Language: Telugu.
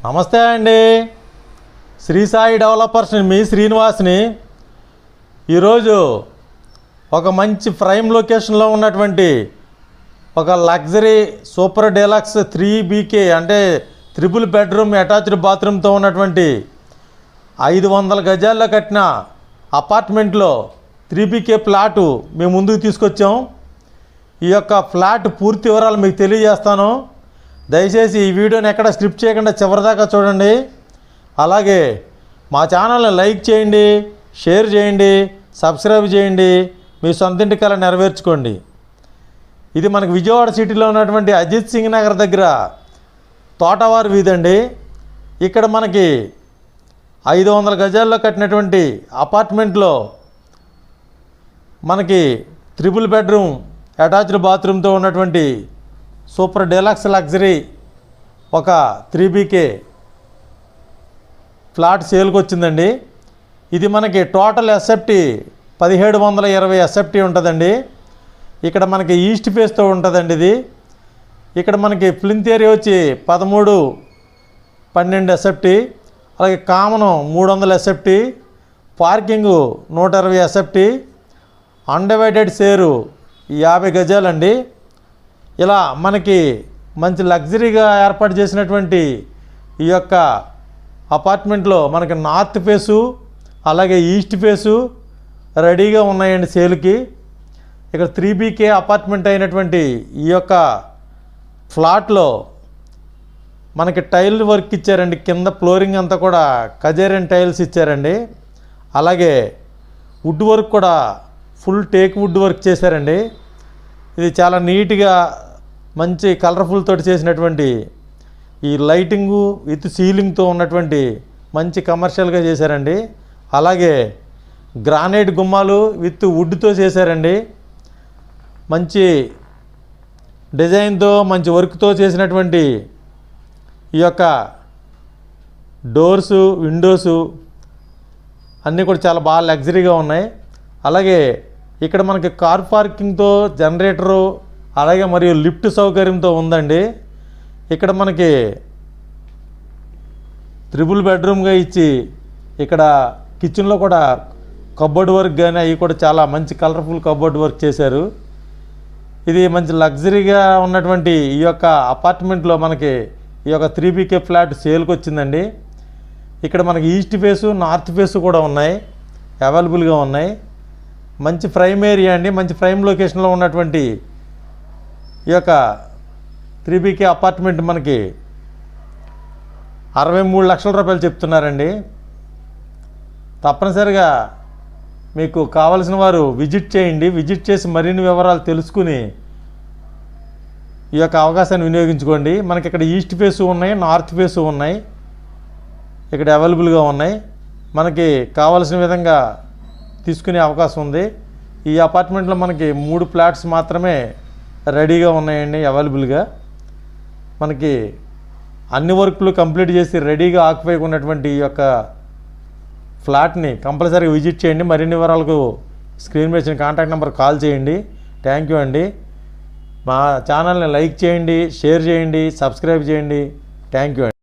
నమస్తే అండి. శ్రీ సాయి డెవలపర్స్ని మీ శ్రీనివాస్ని. ఈరోజు ఒక మంచి ప్రైమ్ లొకేషన్లో ఉన్నటువంటి ఒక లగ్జరీ సూపర్ డీలక్స్ 3BK అంటే త్రిబుల్ బెడ్రూమ్ అటాచ్డ్ బాత్రూమ్తో ఉన్నటువంటి 500 గజాల్లో కట్టిన అపార్ట్మెంట్లో 3BK ఫ్లాటు మేము ముందుకు తీసుకొచ్చాం. ఈ యొక్క ఫ్లాట్ పూర్తి వివరాలు మీకు తెలియజేస్తాను. దయచేసి ఈ వీడియోని ఎక్కడ స్క్రిప్ట్ చేయకుండా చివరిదాకా చూడండి. అలాగే మా ఛానల్ని లైక్ చేయండి, షేర్ చేయండి, సబ్స్క్రైబ్ చేయండి. మీ సొంతింటి కల నెరవేర్చుకోండి. ఇది మనకు విజయవాడ సిటీలో ఉన్నటువంటి అజిత్ సింగ్ నగర్ దగ్గర తోటవారి వీధి అండి. ఇక్కడ మనకి 500 గజాల్లో కట్టినటువంటి అపార్ట్మెంట్లో మనకి త్రిబుల్ బెడ్రూమ్ అటాచ్డ్ బాత్రూమ్తో ఉన్నటువంటి సూపర్ డీలక్స్ లగ్జరీ ఒక 3BK ఫ్లాట్ సేల్కి వచ్చిందండి. ఇది మనకి టోటల్ ఎస్ఎఫ్టీ 1720 ఎస్ఎఫ్టీ ఉంటుందండి. ఇక్కడ మనకి ఈస్ట్ ఫేస్తో ఉంటుందండి. ఇది ఇక్కడ మనకి ప్లింత్ ఏరియా వచ్చి 13-12 ఎస్ఎఫ్టీ, అలాగే common 300 SFT, parking 120 SFT, undivided share 50 గజాలండి. ఇలా మనకి మంచి లగ్జరీగా ఏర్పాటు చేసినటువంటి ఈ యొక్క అపార్ట్మెంట్లో మనకి నార్త్ ఫేసు అలాగే ఈస్ట్ ఫేసు రెడీగా ఉన్నాయండి సేల్కి. ఇక్కడ 3BK అపార్ట్మెంట్ అయినటువంటి ఈ యొక్క ఫ్లాట్లో మనకి టైల్ వర్క్ ఇచ్చారండి. కింద ఫ్లోరింగ్ అంతా కూడా కజేరియన్ టైల్స్ ఇచ్చారండి. అలాగే వుడ్ వర్క్ కూడా ఫుల్ టేక్ వుడ్ వర్క్ చేశారండి. ఇది చాలా నీట్గా మంచి కలర్ఫుల్ తోటి చేసినటువంటి ఈ లైటింగు విత్ సీలింగ్తో ఉన్నటువంటి మంచి కమర్షియల్గా చేశారండి. అలాగే గ్రానైట్ గుమ్మాలు విత్ వుడ్తో చేశారండి. మంచి డిజైన్తో మంచి వర్క్తో చేసినటువంటి ఈ యొక్క డోర్సు విండోసు అన్నీ కూడా చాలా బాగా లగ్జరీగా ఉన్నాయి. అలాగే ఇక్కడ మనకి కార్ పార్కింగ్తో జనరేటరు అలాగే మరియు లిఫ్ట్ సౌకర్యంతో ఉందండి. ఇక్కడ మనకి త్రిబుల్ బెడ్రూమ్గా ఇచ్చి ఇక్కడ కిచెన్లో కూడా కబోర్డ్ వర్క్ కానీ అవి కూడా చాలా మంచి కలర్ఫుల్ కబోర్డ్ వర్క్ చేశారు. ఇది మంచి లగ్జరీగా ఉన్నటువంటి ఈ యొక్క అపార్ట్మెంట్లో మనకి ఈ యొక్క 3BK ఫ్లాట్ సేల్కి వచ్చిందండి. ఇక్కడ మనకి ఈస్ట్ ఫేసు నార్త్ ఫేసు కూడా ఉన్నాయి, అవైలబుల్గా ఉన్నాయి. మంచి ప్రైమ్ ఏరియా అండి. మంచి ప్రైమ్ లొకేషన్లో ఉన్నటువంటి ఈ యొక్క 3BK అపార్ట్మెంట్ మనకి 63 లక్షల రూపాయలు చెప్తున్నారండి. తప్పనిసరిగా మీకు కావలసిన వారు విజిట్ చేయండి. విజిట్ చేసి మరిన్ని వివరాలు తెలుసుకుని ఈ యొక్క అవకాశాన్ని వినియోగించుకోండి. మనకి ఇక్కడ ఈస్ట్ ఫేసు ఉన్నాయి, నార్త్ ఫేసు ఉన్నాయి, ఇక్కడ అవైలబుల్గా ఉన్నాయి. మనకి కావలసిన విధంగా తీసుకునే అవకాశం ఉంది. ఈ అపార్ట్మెంట్లో మనకి 3 ఫ్లాట్స్ మాత్రమే రెడీగా ఉన్నాయండి అవైలబుల్గా. మనకి అన్ని వర్క్లు కంప్లీట్ చేసి రెడీగా ఆక్యుపై ఉన్నటువంటి ఈ యొక్క ఫ్లాట్ని కంపల్సరీగా విజిట్ చేయండి. మరిన్ని వివరాలకు స్క్రీన్ మీద ఇచ్చిన కాంటాక్ట్ నెంబర్ కాల్ చేయండి. థ్యాంక్ యూ అండి. మా ఛానల్ని లైక్ చేయండి, షేర్ చేయండి, సబ్స్క్రైబ్ చేయండి. థ్యాంక్ యూ అండి.